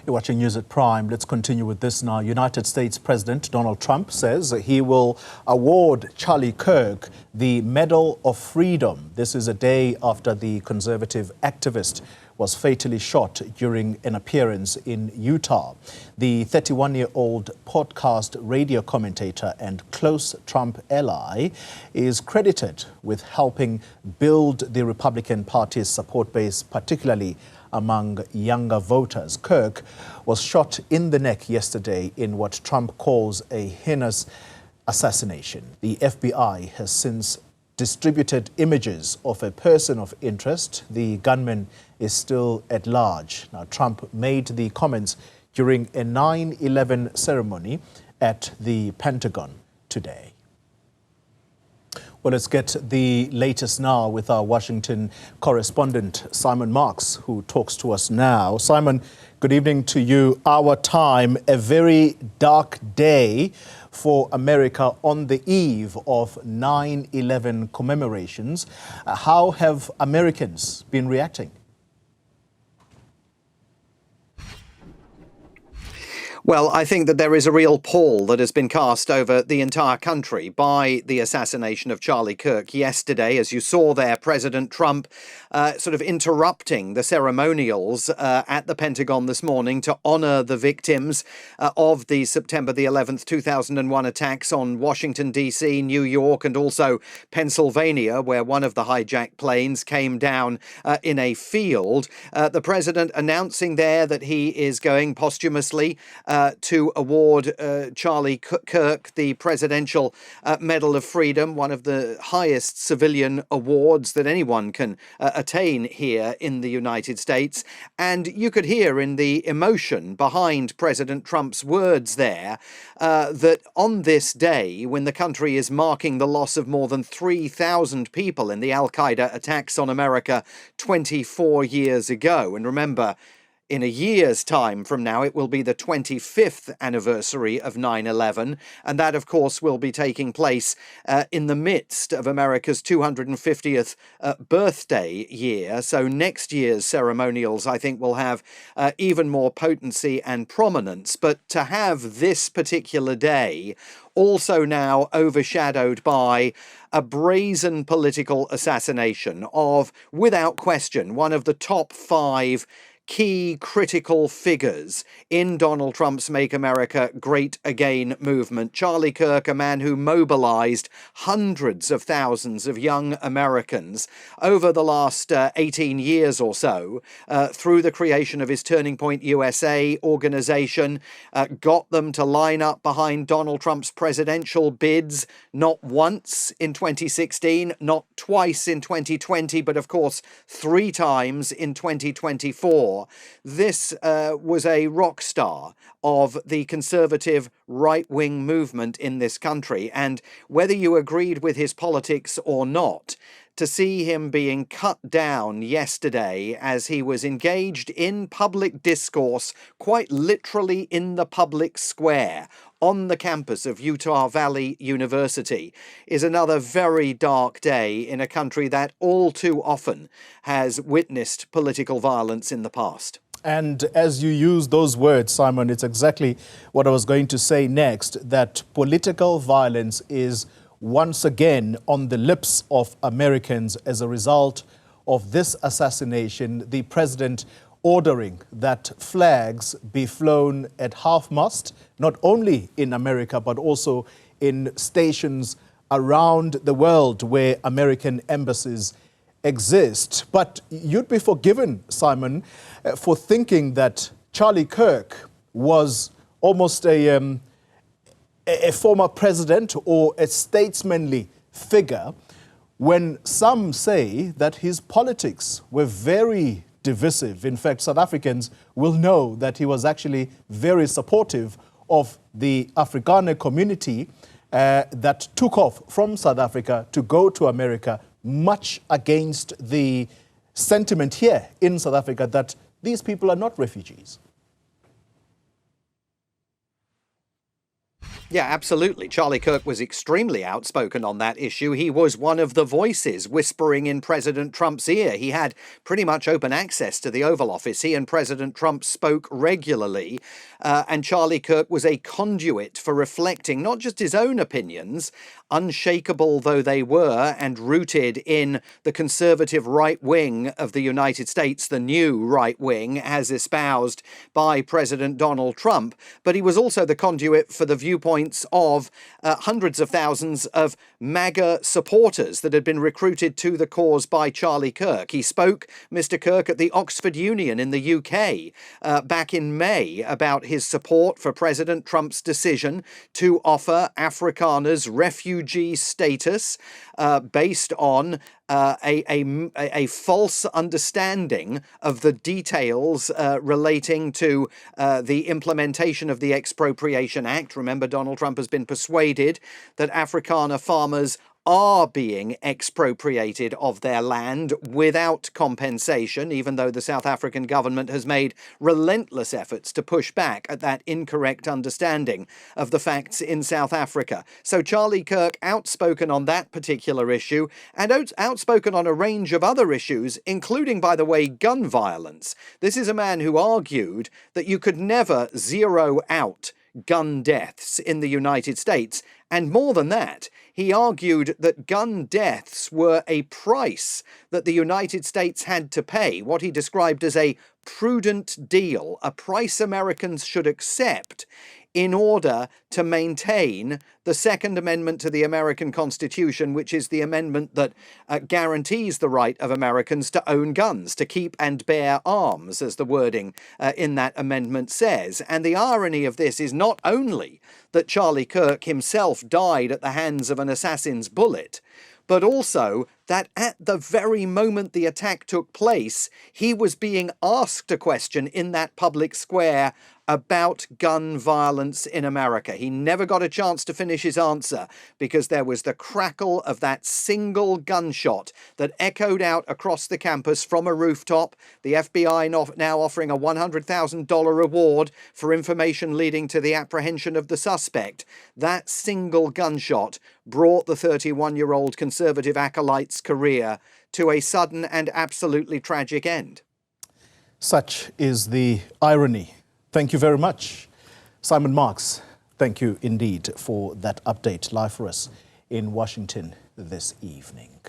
You're watching News at Prime. Let's continue with this now. United States President Donald Trump says he will award Charlie Kirk the Medal of Freedom. This is a day after the conservative activist was fatally shot during an appearance in Utah. The 31-year-old podcast radio commentator and close Trump ally is credited with helping build the Republican Party's support base, particularly among younger voters. Kirk was shot in the neck yesterday in what Trump calls a heinous assassination. The FBI has since distributed images of a person of interest. The gunman is still at large. Now, Trump made the comments during a 9/11 ceremony at the Pentagon today. Well, let's get the latest now with our Washington correspondent, Simon Marks, who talks to us now. Simon, good evening to you. Our time, a very dark day for America on the eve of 9/11 commemorations. How have Americans been reacting? Well, I think that there is a real pall that has been cast over the entire country by the assassination of Charlie Kirk yesterday. As you saw there, President Trump sort of interrupting the ceremonials at the Pentagon this morning to honor the victims of the September the 11th, 2001 attacks on Washington, D.C., New York, and also Pennsylvania, where one of the hijacked planes came down in a field. The president announcing there that he is going posthumously to award Charlie Kirk the Presidential Medal of Freedom, one of the highest civilian awards that anyone can attain here in the United States. And you could hear in the emotion behind President Trump's words there that on this day, when the country is marking the loss of more than 3,000 people in the Al-Qaeda attacks on America 24 years ago, and remember, in a year's time from now, it will be the 25th anniversary of 9/11, and that, of course, will be taking place in the midst of America's 250th birthday year. So next year's ceremonials, I think, will have even more potency and prominence. But to have this particular day also now overshadowed by a brazen political assassination of, without question, one of the top 5 key critical figures in Donald Trump's Make America Great Again movement. Charlie Kirk, a man who mobilized hundreds of thousands of young Americans over the last 18 years or so through the creation of his Turning Point USA organization, got them to line up behind Donald Trump's presidential bids, not once in 2016, not twice in 2020, but of course 3 times in 2024. This was a rock star of the conservative right-wing movement in this country. And whether you agreed with his politics or not, to see him being cut down yesterday as he was engaged in public discourse, quite literally in the public square on the campus of Utah Valley University, is another very dark day in a country that all too often has witnessed political violence in the past. And as you use those words, Simon, it's exactly what I was going to say next, that political violence is once again on the lips of Americans as a result of this assassination, the president ordering that flags be flown at half-mast, not only in America, but also in stations around the world where American embassies exist. But you'd be forgiven, Simon, for thinking that Charlie Kirk was almost a former president or a statesmanly figure when some say that his politics were very divisive. In fact, South Africans will know that he was actually very supportive of the Afrikaner community that took off from South Africa to go to America, much against the sentiment here in South Africa that these people are not refugees. Yeah, absolutely. Charlie Kirk was extremely outspoken on that issue. He was one of the voices whispering in President Trump's ear. He had pretty much open access to the Oval Office. He and President Trump spoke regularly, and Charlie Kirk was a conduit for reflecting not just his own opinions, unshakable though they were and rooted in the conservative right wing of the United States, the new right wing, as espoused by President Donald Trump, but he was also the conduit for the viewpoints of hundreds of thousands of MAGA supporters that had been recruited to the cause by Charlie Kirk. He spoke, Mr. Kirk, at the Oxford Union in the UK back in May about his support for President Trump's decision to offer Afrikaners refugee status based on a false understanding of the details relating to the implementation of the Expropriation Act. Remember, Donald Trump has been persuaded that Afrikaner farmers are being expropriated of their land without compensation, even though the South African government has made relentless efforts to push back at that incorrect understanding of the facts in South Africa. So Charlie Kirk outspoken on that particular issue and outspoken on a range of other issues, including, by the way, gun violence. This is a man who argued that you could never zero out gun deaths in the United States. And more than that, he argued that gun deaths were a price that the United States had to pay, what he described as a prudent deal, a price Americans should accept in order to maintain the Second Amendment to the American Constitution, which is the amendment that guarantees the right of Americans to own guns, to keep and bear arms, as the wording in that amendment says. And the irony of this is not only that Charlie Kirk himself died at the hands of an assassin's bullet, but also that at the very moment the attack took place, he was being asked a question in that public square about gun violence in America. He never got a chance to finish his answer because there was the crackle of that single gunshot that echoed out across the campus from a rooftop. The FBI now offering a $100,000 reward for information leading to the apprehension of the suspect. That single gunshot brought the 31-year-old conservative acolyte's career to a sudden and absolutely tragic end. Such is the irony. Thank you very much. Simon Marks, thank you indeed for that update live for us in Washington this evening.